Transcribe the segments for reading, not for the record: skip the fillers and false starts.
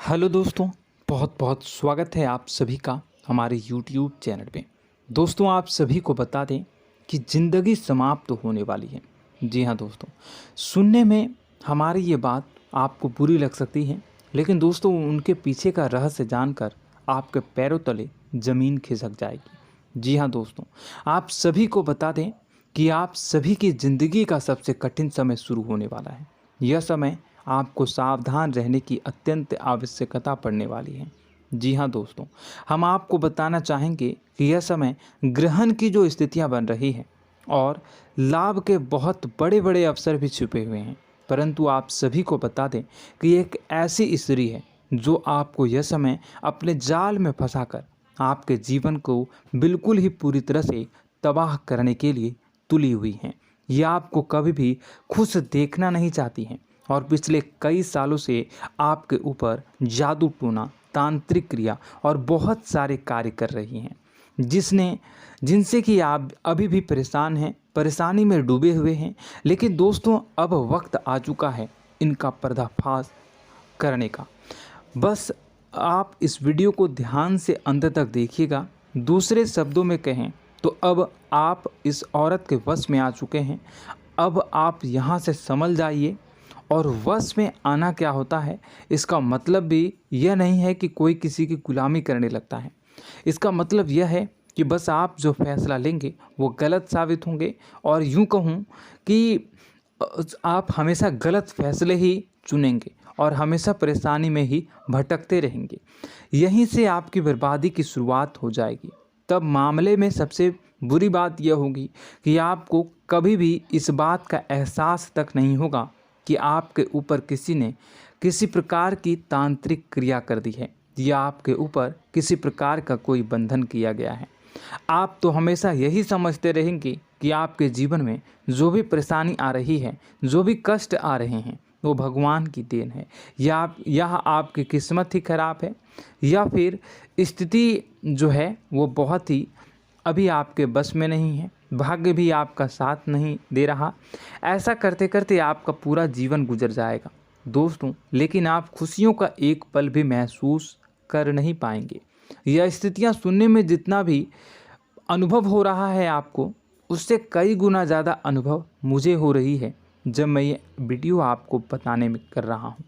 Hello दोस्तों, बहुत बहुत स्वागत है आप सभी का हमारे YouTube चैनल पे। दोस्तों, आप सभी को बता दें कि ज़िंदगी समाप्त होने वाली है। जी हाँ दोस्तों, सुनने में हमारी ये बात आपको बुरी लग सकती है, लेकिन दोस्तों उनके पीछे का रहस्य जानकर आपके पैरों तले ज़मीन खिसक जाएगी। जी हाँ दोस्तों, आप सभी को बता दें कि आप सभी की ज़िंदगी का सबसे कठिन समय शुरू होने वाला है। यह समय आपको सावधान रहने की अत्यंत आवश्यकता पड़ने वाली है। जी हाँ दोस्तों, हम आपको बताना चाहेंगे कि यह समय ग्रहण की जो स्थितियाँ बन रही है और लाभ के बहुत बड़े बड़े अवसर भी छुपे हुए हैं। परंतु आप सभी को बता दें कि एक ऐसी स्त्री है जो आपको यह समय अपने जाल में फंसाकर आपके जीवन को बिल्कुल ही पूरी तरह से तबाह करने के लिए तुली हुई हैं। यह आपको कभी भी खुश देखना नहीं चाहती हैं और पिछले कई सालों से आपके ऊपर जादू टोना, तांत्रिक क्रिया और बहुत सारे कार्य कर रही हैं, जिनसे कि आप अभी भी परेशान हैं, परेशानी में डूबे हुए हैं। लेकिन दोस्तों, अब वक्त आ चुका है इनका पर्दाफाश करने का। बस आप इस वीडियो को ध्यान से अंत तक देखिएगा। दूसरे शब्दों में कहें तो अब आप इस औरत के वश में आ चुके हैं। अब आप यहाँ से संभल जाइए। और वश में आना क्या होता है, इसका मतलब भी यह नहीं है कि कोई किसी की गुलामी करने लगता है। इसका मतलब यह है कि बस आप जो फैसला लेंगे वो गलत साबित होंगे, और यूँ कहूँ कि आप हमेशा गलत फैसले ही चुनेंगे और हमेशा परेशानी में ही भटकते रहेंगे। यहीं से आपकी बर्बादी की शुरुआत हो जाएगी। तब मामले में सबसे बुरी बात यह होगी कि आपको कभी भी इस बात का एहसास तक नहीं होगा कि आपके ऊपर किसी ने किसी प्रकार की तांत्रिक क्रिया कर दी है या आपके ऊपर किसी प्रकार का कोई बंधन किया गया है। आप तो हमेशा यही समझते रहेंगे कि आपके जीवन में जो भी परेशानी आ रही है, जो भी कष्ट आ रहे हैं, वो भगवान की देन है, या आपकी किस्मत ही खराब है, या फिर स्थिति जो है वो बहुत ही अभी आपके बस में नहीं है, भाग्य भी आपका साथ नहीं दे रहा। ऐसा करते करते आपका पूरा जीवन गुजर जाएगा दोस्तों, लेकिन आप खुशियों का एक पल भी महसूस कर नहीं पाएंगे। यह स्थितियां सुनने में जितना भी अनुभव हो रहा है आपको, उससे कई गुना ज़्यादा अनुभव मुझे हो रही है जब मैं ये वीडियो आपको बताने में कर रहा हूँ।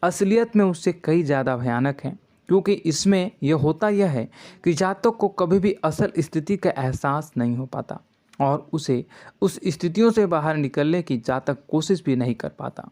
असलियत में उससे कई ज़्यादा भयानक है, क्योंकि इसमें यह होता यह है कि जातक को कभी भी असल स्थिति का एहसास नहीं हो पाता और उसे उस स्थितियों से बाहर निकलने की जातक कोशिश भी नहीं कर पाता।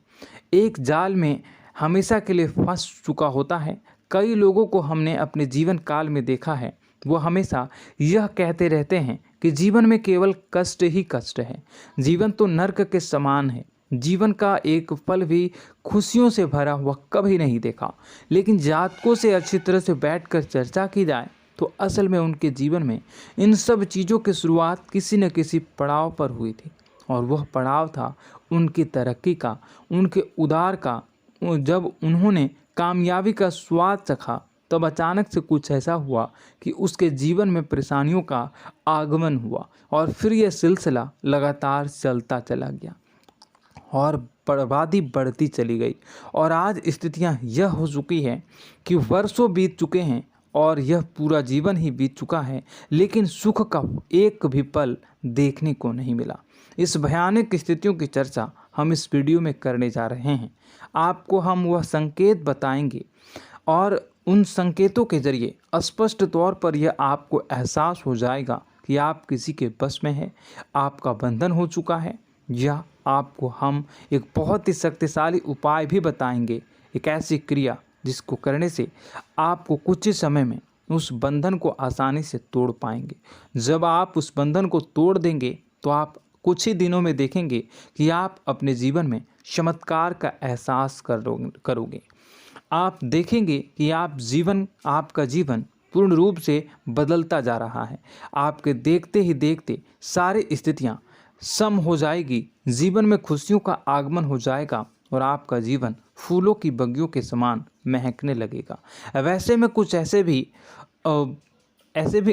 एक जाल में हमेशा के लिए फंस चुका होता है। कई लोगों को हमने अपने जीवन काल में देखा है, वो हमेशा यह कहते रहते हैं कि जीवन में केवल कष्ट ही कष्ट है, जीवन तो नर्क के समान है, जीवन का एक पल भी खुशियों से भरा हुआ कभी नहीं देखा। लेकिन जातकों से अच्छी तरह से बैठकर चर्चा की जाए तो असल में उनके जीवन में इन सब चीज़ों की शुरुआत किसी न किसी पड़ाव पर हुई थी, और वह पड़ाव था उनकी तरक्की का, उनके उदार का। जब उन्होंने कामयाबी का स्वाद चखा, तब अचानक से कुछ ऐसा हुआ कि उसके जीवन में परेशानियों का आगमन हुआ, और फिर यह सिलसिला लगातार चलता चला गया और बर्बादी बढ़ती चली गई। और आज स्थितियां यह हो चुकी है कि वर्षों बीत चुके हैं और यह पूरा जीवन ही बीत चुका है, लेकिन सुख का एक भी पल देखने को नहीं मिला। इस भयानक स्थितियों की चर्चा हम इस वीडियो में करने जा रहे हैं। आपको हम वह संकेत बताएंगे और उन संकेतों के जरिए स्पष्ट तौर पर यह आपको एहसास हो जाएगा कि आप किसी के बस में हैं, आपका बंधन हो चुका है, या आपको हम एक बहुत ही शक्तिशाली उपाय भी बताएंगे, एक ऐसी क्रिया जिसको करने से आपको कुछ ही समय में उस बंधन को आसानी से तोड़ पाएंगे। जब आप उस बंधन को तोड़ देंगे तो आप कुछ ही दिनों में देखेंगे कि आप अपने जीवन में चमत्कार का एहसास करोगे। आप देखेंगे कि आपका जीवन पूर्ण रूप से बदलता जा रहा है। आपके देखते ही देखते सारी स्थितियां सम हो जाएगी, जीवन में खुशियों का आगमन हो जाएगा और आपका जीवन फूलों की बगियों के समान महकने लगेगा। वैसे में कुछ ऐसे भी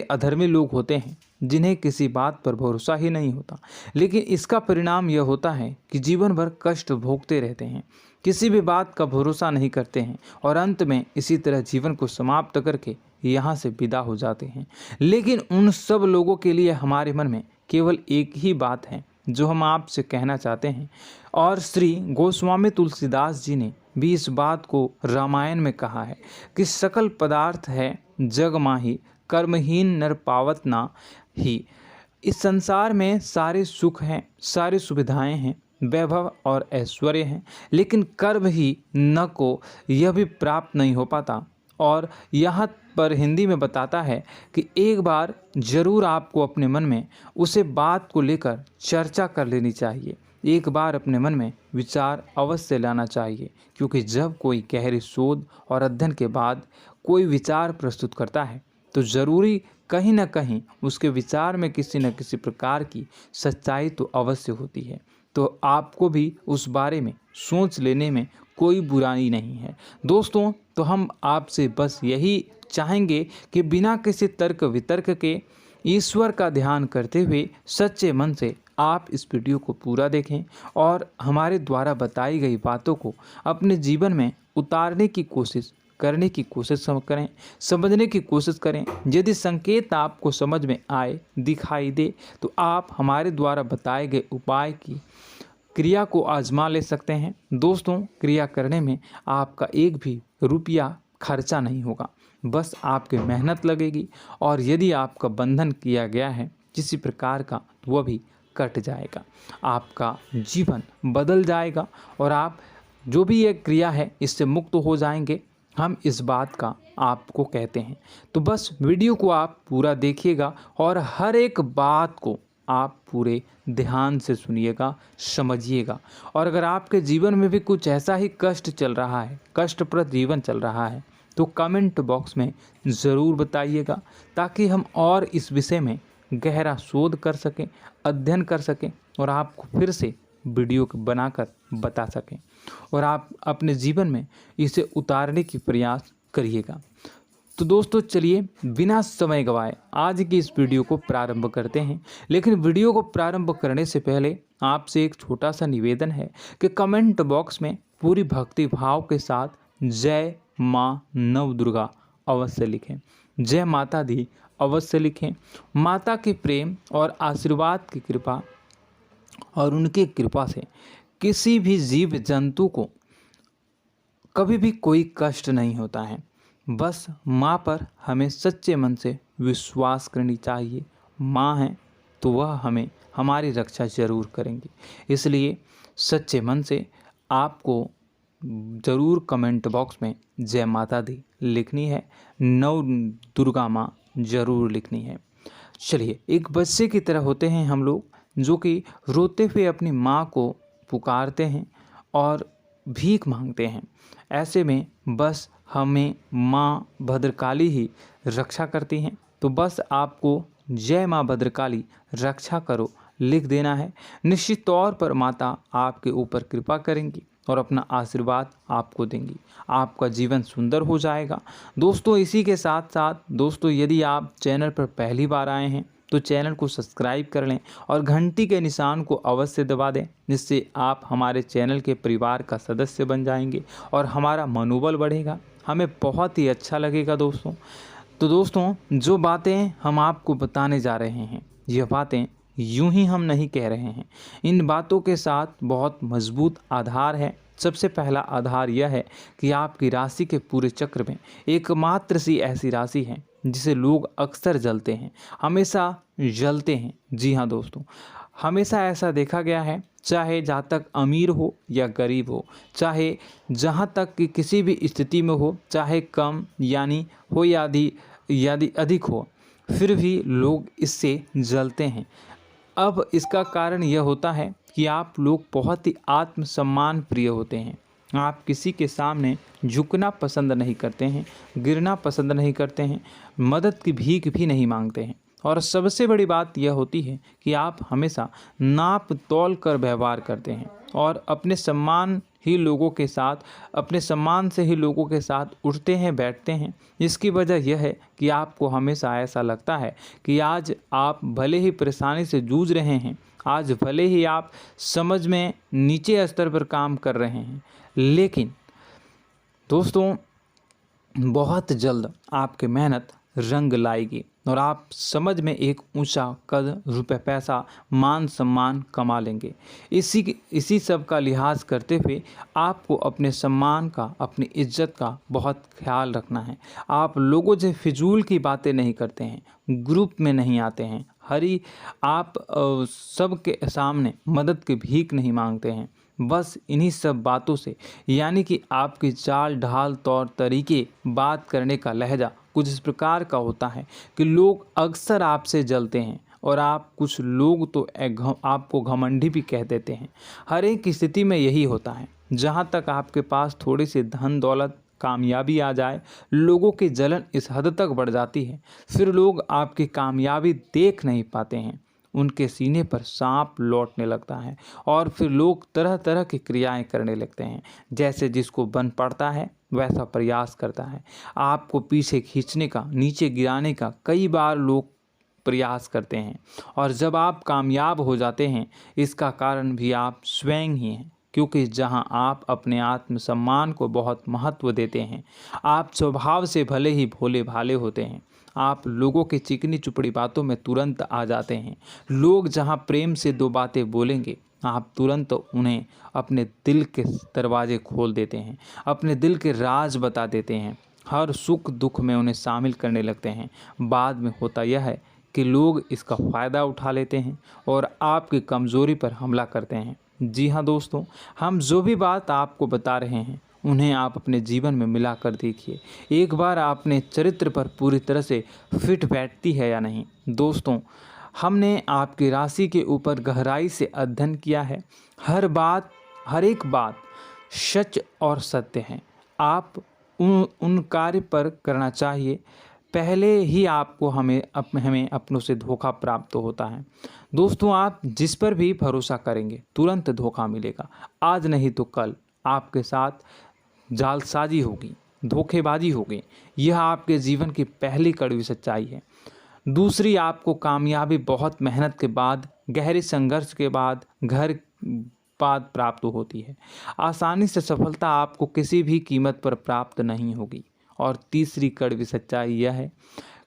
अधर्मी लोग होते हैं जिन्हें किसी बात पर भरोसा ही नहीं होता, लेकिन इसका परिणाम यह होता है कि जीवन भर कष्ट भोगते रहते हैं, किसी भी बात का भरोसा नहीं करते हैं और अंत में इसी तरह जीवन को समाप्त करके यहाँ से विदा हो जाते हैं। लेकिन उन सब लोगों के लिए हमारे मन में केवल एक ही बात है जो हम आपसे कहना चाहते हैं, और श्री गोस्वामी तुलसीदास जी ने भी इस बात को रामायण में कहा है कि सकल पदार्थ है जग माही, कर्महीन नर पावत ना ही। इस संसार में सारे सुख हैं, सारी सुविधाएं हैं, वैभव और ऐश्वर्य हैं, लेकिन कर्म ही न को यह भी प्राप्त नहीं हो पाता। और यहाँ पर हिंदी में बताता है कि एक बार जरूर आपको अपने मन में उसे बात को लेकर चर्चा कर लेनी चाहिए, एक बार अपने मन में विचार अवश्य लाना चाहिए, क्योंकि जब कोई गहरी शोध और अध्ययन के बाद कोई विचार प्रस्तुत करता है तो ज़रूरी कहीं ना कहीं उसके विचार में किसी न किसी प्रकार की सच्चाई तो अवश्य होती है। तो आपको भी उस बारे में सोच लेने में कोई बुराई नहीं है। दोस्तों, तो हम आपसे बस यही चाहेंगे कि बिना किसी तर्क वितर्क के ईश्वर का ध्यान करते हुए सच्चे मन से आप इस वीडियो को पूरा देखें और हमारे द्वारा बताई गई बातों को अपने जीवन में उतारने की कोशिश करने की कोशिश करें, समझने की कोशिश करें। यदि संकेत आपको समझ में आए, दिखाई दे, तो आप हमारे द्वारा बताए गए उपाय की क्रिया को आजमा ले सकते हैं। दोस्तों, क्रिया करने में आपका एक भी रुपया खर्चा नहीं होगा, बस आपकी मेहनत लगेगी, और यदि आपका बंधन किया गया है किसी प्रकार का तो वह भी कट जाएगा, आपका जीवन बदल जाएगा और आप जो भी ये क्रिया है इससे मुक्त हो जाएंगे। हम इस बात का आपको कहते हैं। तो बस वीडियो को आप पूरा देखिएगा और हर एक बात को आप पूरे ध्यान से सुनिएगा, समझिएगा। और अगर आपके जीवन में भी कुछ ऐसा ही कष्ट चल रहा है, कष्टप्रद जीवन चल रहा है, तो कमेंट बॉक्स में ज़रूर बताइएगा, ताकि हम और इस विषय में गहरा शोध कर सकें, अध्ययन कर सकें और आपको फिर से वीडियो बनाकर बता सकें और आप अपने जीवन में इसे उतारने की प्रयास करिएगा। तो दोस्तों, चलिए बिना समय गवाए आज की इस वीडियो को प्रारंभ करते हैं। लेकिन वीडियो को प्रारंभ करने से पहले आपसे एक छोटा सा निवेदन है कि कमेंट बॉक्स में पूरी भक्ति भाव के साथ जय माँ नव दुर्गा अवश्य लिखें, जय माता दी अवश्य लिखें। माता के प्रेम और आशीर्वाद की कृपा और उनकी कृपा से किसी भी जीव जंतु को कभी भी कोई कष्ट नहीं होता है। बस माँ पर हमें सच्चे मन से विश्वास करनी चाहिए। माँ है तो वह हमें हमारी रक्षा जरूर करेंगी। इसलिए सच्चे मन से आपको ज़रूर कमेंट बॉक्स में जय माता दी लिखनी है, नव दुर्गा माँ ज़रूर लिखनी है। चलिए, एक बच्चे की तरह होते हैं हम लोग, जो कि रोते हुए अपनी माँ को पुकारते हैं और भीख मांगते हैं। ऐसे में बस हमें माँ भद्रकाली ही रक्षा करती हैं। तो बस आपको जय माँ भद्रकाली रक्षा करो लिख देना है। निश्चित तौर पर माता आपके ऊपर कृपा करेंगी और अपना आशीर्वाद आपको देंगी, आपका जीवन सुंदर हो जाएगा। दोस्तों, इसी के साथ साथ दोस्तों, यदि आप चैनल पर पहली बार आए हैं तो चैनल को सब्सक्राइब कर लें और घंटी के निशान को अवश्य दबा दें, जिससे आप हमारे चैनल के परिवार का सदस्य बन जाएंगे और हमारा मनोबल बढ़ेगा, हमें बहुत ही अच्छा लगेगा दोस्तों। तो दोस्तों, जो बातें हम आपको बताने जा रहे हैं, यह बातें यूं ही हम नहीं कह रहे हैं। इन बातों के साथ बहुत मजबूत आधार है। सबसे पहला आधार यह है कि आपकी राशि के पूरे चक्र में एकमात्र सी ऐसी राशि है जिसे लोग अक्सर जलते हैं, हमेशा जलते हैं। जी हाँ दोस्तों, हमेशा ऐसा देखा गया है, चाहे जहाँ तक अमीर हो या गरीब हो, चाहे जहाँ तक कि किसी भी स्थिति में हो, चाहे कम यानी हो या अधिक हो, फिर भी लोग इससे जलते हैं। अब इसका कारण यह होता है कि आप लोग बहुत ही आत्मसम्मान प्रिय होते हैं। आप किसी के सामने झुकना पसंद नहीं करते हैं, गिरना पसंद नहीं करते हैं, मदद की भीख भी नहीं मांगते हैं और सबसे बड़ी बात यह होती है कि आप हमेशा नाप तौल कर व्यवहार करते हैं और अपने सम्मान से ही लोगों के साथ उठते हैं बैठते हैं। इसकी वजह यह है कि आपको हमेशा ऐसा लगता है कि आज आप भले ही परेशानी से जूझ रहे हैं, आज भले ही आप समझ में नीचे स्तर पर काम कर रहे हैं, लेकिन दोस्तों बहुत जल्द आपकी मेहनत रंग लाएगी और आप समझ में एक ऊंचा कद, रुपए, पैसा, मान सम्मान कमा लेंगे। इसी सब का लिहाज करते हुए आपको अपने सम्मान का, अपनी इज्जत का बहुत ख्याल रखना है। आप लोगों से फिजूल की बातें नहीं करते हैं, ग्रुप में नहीं आते हैं, आप सबके सामने मदद की भीख नहीं मांगते हैं। बस इन्हीं सब बातों से, यानी कि आपकी चाल ढाल, तौर तरीके, बात करने का लहजा कुछ इस प्रकार का होता है कि लोग अक्सर आपसे जलते हैं और कुछ लोग तो आपको घमंडी भी कह देते हैं। हर एक स्थिति में यही होता है। जहाँ तक आपके पास थोड़ी सी धन दौलत, कामयाबी आ जाए, लोगों की जलन इस हद तक बढ़ जाती है, फिर लोग आपकी कामयाबी देख नहीं पाते हैं। उनके सीने पर सांप लौटने लगता है और फिर लोग तरह तरह की क्रियाएं करने लगते हैं। जैसे जिसको बन पड़ता है वैसा प्रयास करता है। आपको पीछे खींचने का, नीचे गिराने का कई बार लोग प्रयास करते हैं और जब आप कामयाब हो जाते हैं, इसका कारण भी आप स्वयं ही हैं। क्योंकि जहां आप अपने आत्मसम्मान को बहुत महत्व देते हैं, आप स्वभाव से भले ही भोले भाले होते हैं, आप लोगों की चिकनी चुपड़ी बातों में तुरंत आ जाते हैं। लोग जहां प्रेम से दो बातें बोलेंगे, आप तुरंत उन्हें अपने दिल के दरवाजे खोल देते हैं, अपने दिल के राज बता देते हैं, हर सुख दुख में उन्हें शामिल करने लगते हैं। बाद में होता यह है कि लोग इसका फ़ायदा उठा लेते हैं और आपकी कमज़ोरी पर हमला करते हैं। जी हाँ दोस्तों, हम जो भी बात आपको बता रहे हैं उन्हें आप अपने जीवन में मिला कर देखिए। एक बार आपने चरित्र पर पूरी तरह से फिट बैठती है या नहीं। दोस्तों, हमने आपकी राशि के ऊपर गहराई से अध्ययन किया है। हर एक बात सच और सत्य है। आप उन कार्य पर करना चाहिए, पहले ही आपको हमें अपनों से धोखा प्राप्त होता है। दोस्तों, आप जिस पर भी भरोसा करेंगे तुरंत धोखा मिलेगा। आज नहीं तो कल आपके साथ जालसाजी होगी, धोखेबाजी होगी। यह आपके जीवन की पहली कड़वी सच्चाई है। दूसरी, आपको कामयाबी बहुत मेहनत के बाद, गहरे संघर्ष के बाद, प्राप्त होती है। आसानी से सफलता आपको किसी भी कीमत पर प्राप्त नहीं होगी। और तीसरी कड़वी सच्चाई यह है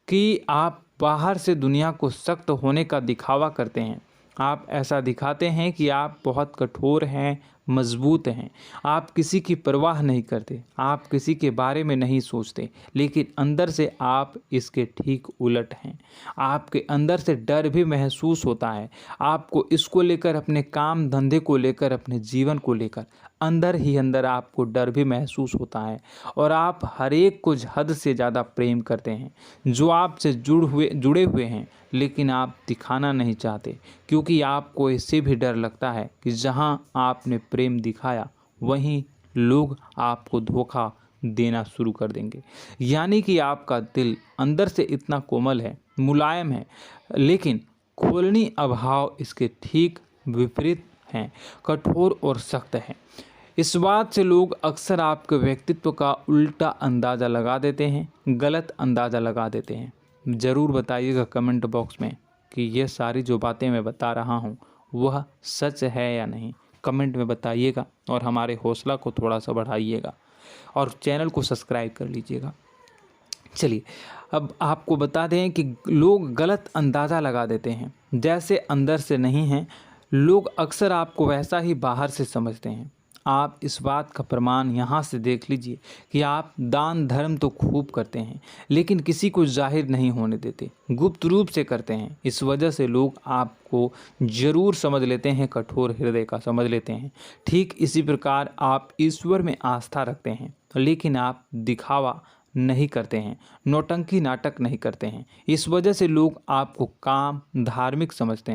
कि आप बाहर से दुनिया को सख्त होने का दिखावा करते हैं। आप ऐसा दिखाते हैं कि आप बहुत कठोर हैं, मजबूत हैं। आप किसी की परवाह नहीं करते, आप किसी के बारे में नहीं सोचते, लेकिन अंदर से आप इसके ठीक उलट हैं। आपके अंदर से डर भी महसूस होता है। आपको इसको लेकर, अपने काम धंधे को लेकर, अपने जीवन को लेकर अंदर ही अंदर आपको डर भी महसूस होता है और आप हर एक को हद से ज़्यादा प्रेम करते हैं, जो आपसे जुड़े हुए हैं, लेकिन आप दिखाना नहीं चाहते, क्योंकि आपको इससे भी डर लगता है कि जहां आपने प्रेम दिखाया वहीं लोग आपको धोखा देना शुरू कर देंगे। यानी कि आपका दिल अंदर से इतना कोमल है, मुलायम है, लेकिन खोलनी अभाव इसके ठीक विपरीत हैं, कठोर और सख्त हैं। इस बात से लोग अक्सर आपके व्यक्तित्व का उल्टा अंदाज़ा लगा देते हैं, गलत अंदाज़ा लगा देते हैं। ज़रूर बताइएगा कमेंट बॉक्स में कि ये सारी जो बातें मैं बता रहा हूँ वह सच है या नहीं। कमेंट में बताइएगा और हमारे हौसला को थोड़ा सा बढ़ाइएगा और चैनल को सब्सक्राइब कर लीजिएगा। चलिए, अब आपको बता दें कि लोग गलत अंदाज़ा लगा देते हैं। जैसे अंदर से नहीं हैं, लोग अक्सर आपको वैसा ही बाहर से समझते हैं। आप इस बात का प्रमाण यहाँ से देख लीजिए कि आप दान धर्म तो खूब करते हैं, लेकिन किसी को जाहिर नहीं होने देते, गुप्त रूप से करते हैं। इस वजह से लोग आपको ज़रूर समझ लेते हैं, कठोर हृदय का समझ लेते हैं। ठीक इसी प्रकार आप ईश्वर में आस्था रखते हैं, लेकिन आप दिखावा नहीं करते हैं, नौटंकी नाटक नहीं करते हैं। इस वजह से लोग आपको कम धार्मिक समझते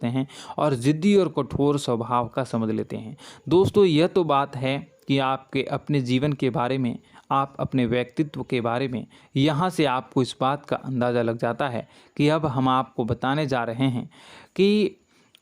हैं और ज़िद्दी और कठोर स्वभाव का समझ लेते हैं। दोस्तों, यह तो बात है कि आपके अपने जीवन के बारे में, आप अपने व्यक्तित्व के बारे में, यहाँ से आपको इस बात का अंदाज़ा लग जाता है कि अब हम आपको बताने जा रहे हैं कि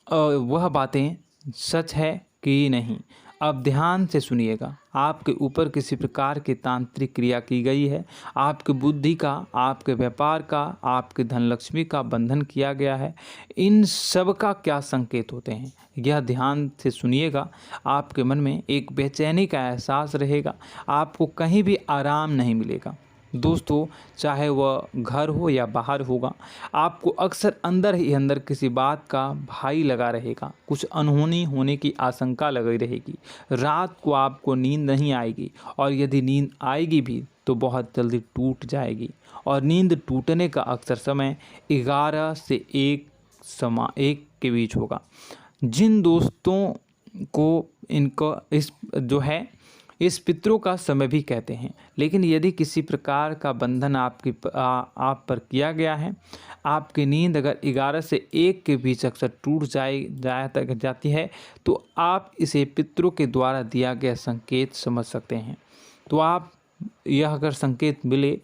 वह बातें सच है कि नहीं। अब ध्यान से सुनिएगा। आपके ऊपर किसी प्रकार की तांत्रिक क्रिया की गई है, आपकी बुद्धि का, आपके व्यापार का, आपके धनलक्ष्मी का बंधन किया गया है। इन सब का क्या संकेत होते हैं, यह ध्यान से सुनिएगा। आपके मन में एक बेचैनी का एहसास रहेगा, आपको कहीं भी आराम नहीं मिलेगा। दोस्तों, चाहे वह घर हो या बाहर होगा, आपको अक्सर अंदर ही अंदर किसी बात का भय लगा रहेगा, कुछ अनहोनी होने की आशंका लगी रहेगी। रात को आपको नींद नहीं आएगी, और यदि नींद आएगी भी तो बहुत जल्दी टूट जाएगी, और नींद टूटने का अक्सर समय 11 से 1 के बीच होगा। जिन दोस्तों को इनको इस पितरों का समय भी कहते हैं। लेकिन यदि किसी प्रकार का बंधन आप पर किया गया है, आपकी नींद अगर 11 से 1 के बीच अक्सर टूट जाती है, तो आप इसे पितरों के द्वारा दिया गया संकेत समझ सकते हैं। तो आप यह अगर संकेत मिले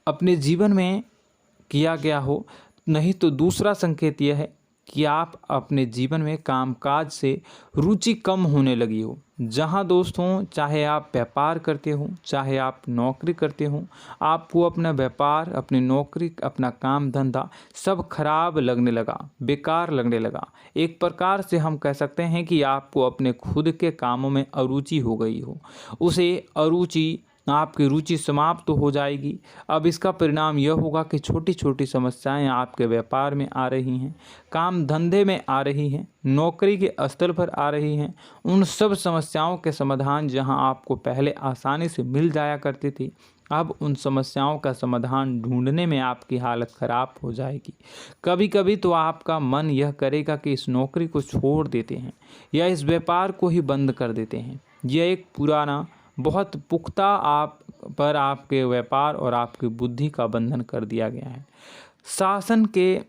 अपने जीवन में किया गया हो, नहीं तो दूसरा संकेत यह है कि आप अपने जीवन में कामकाज से रुचि कम होने लगी हो। जहां दोस्तों, चाहे आप व्यापार करते हो, चाहे आप नौकरी करते हो, आपको अपना व्यापार, अपनी नौकरी, अपना काम धंधा सब खराब लगने लगा, बेकार लगने लगा। एक प्रकार से हम कह सकते हैं कि आपको अपने खुद के कामों में अरुचि हो गई हो। उसे अरुचि, आपकी रुचि समाप्त तो हो जाएगी। अब इसका परिणाम यह होगा कि छोटी छोटी समस्याएं आपके व्यापार में आ रही हैं, काम धंधे में आ रही हैं, नौकरी के स्तर पर आ रही हैं। उन सब समस्याओं के समाधान जहां आपको पहले आसानी से मिल जाया करती थी, अब उन समस्याओं का समाधान ढूंढने में आपकी हालत ख़राब हो जाएगी। कभी कभी तो आपका मन यह करेगा कि इस नौकरी को छोड़ देते हैं या इस व्यापार को ही बंद कर देते हैं। यह एक पुराना, बहुत पुख्ता आप पर आपके व्यापार और आपकी बुद्धि का बंधन कर दिया गया है। शासन के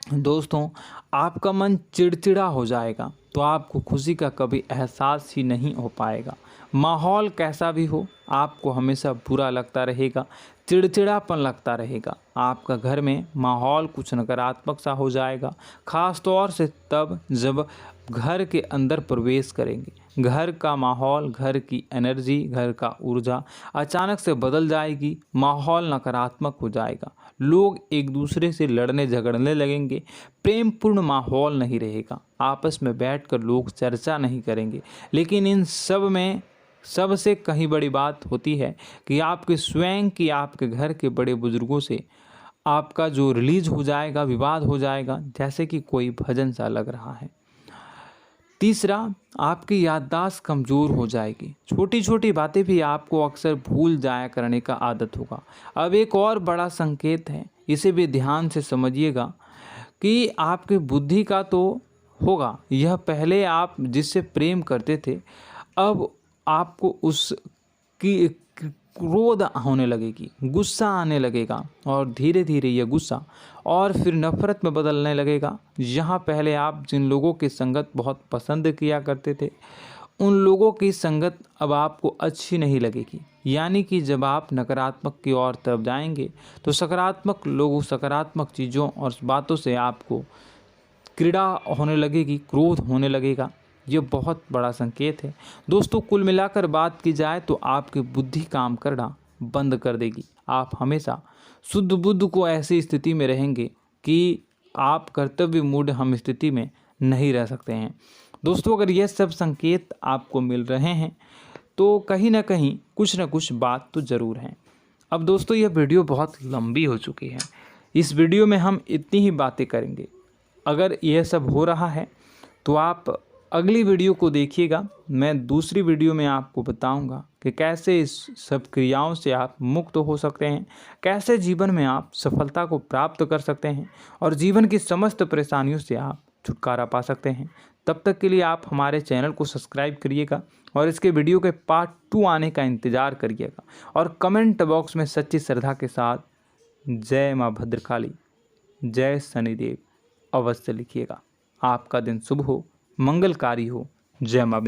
दोस्तों, आपका मन चिड़चिड़ा हो जाएगा, तो आपको खुशी का कभी एहसास ही नहीं हो पाएगा। माहौल कैसा भी हो, आपको हमेशा बुरा लगता रहेगा, चिड़चिड़ापन लगता रहेगा। आपका घर में माहौल कुछ नकारात्मक सा हो जाएगा, ख़ास तौर से तब जब घर के अंदर प्रवेश करेंगे। घर का माहौल, घर की एनर्जी, घर का ऊर्जा अचानक से बदल जाएगी, माहौल नकारात्मक हो जाएगा। लोग एक दूसरे से लड़ने झगड़ने लगेंगे, प्रेमपूर्ण माहौल नहीं रहेगा, आपस में बैठकर लोग चर्चा नहीं करेंगे। लेकिन इन सब में सबसे कहीं बड़ी बात होती है कि आपके स्वयं की, आपके घर के बड़े बुजुर्गों से आपका जो रिलीज हो जाएगा, विवाद हो जाएगा, जैसे कि कोई भजन सा लग रहा है। तीसरा, आपकी याददाश्त कमज़ोर हो जाएगी, छोटी छोटी बातें भी आपको अक्सर भूल जाया करने का आदत होगा। अब एक और बड़ा संकेत है, इसे भी ध्यान से समझिएगा कि आपकी बुद्धि का तो होगा, यह पहले आप जिससे प्रेम करते थे, अब आपको उसकी क्रोध होने लगेगी, गुस्सा आने लगेगा, और धीरे धीरे यह गुस्सा और फिर नफरत में बदलने लगेगा। यहाँ पहले आप जिन लोगों की संगत बहुत पसंद किया करते थे, उन लोगों की संगत अब आपको अच्छी नहीं लगेगी। यानी कि जब आप नकारात्मक की ओर तरफ जाएंगे, तो सकारात्मक लोगों, सकारात्मक चीज़ों और बातों से आपको क्रीड़ा होने लगेगी, क्रोध होने लगेगा। ये बहुत बड़ा संकेत है दोस्तों। कुल मिलाकर बात की जाए तो आपकी बुद्धि काम करना बंद कर देगी। आप हमेशा शुद्ध बुद्ध को ऐसी स्थिति में रहेंगे कि आप कर्तव्य मूढ़ हम स्थिति में नहीं रह सकते हैं। दोस्तों, अगर यह सब संकेत आपको मिल रहे हैं तो कहीं ना कहीं कुछ ना कुछ बात तो ज़रूर है। अब दोस्तों, यह वीडियो बहुत लंबी हो चुकी है, इस वीडियो में हम इतनी ही बातें करेंगे। अगर यह सब हो रहा है तो आप अगली वीडियो को देखिएगा। मैं दूसरी वीडियो में आपको बताऊंगा कि कैसे इस सब क्रियाओं से आप मुक्त हो सकते हैं, कैसे जीवन में आप सफलता को प्राप्त कर सकते हैं और जीवन की समस्त परेशानियों से आप छुटकारा पा सकते हैं। तब तक के लिए आप हमारे चैनल को सब्सक्राइब करिएगा और इसके वीडियो के पार्ट 2 आने का इंतज़ार करिएगा। और कमेंट बॉक्स में सच्ची श्रद्धा के साथ जय माँ भद्रकाली, जय शनिदेव अवश्य लिखिएगा। आपका दिन शुभ हो, मंगलकारी हो। जय माँ।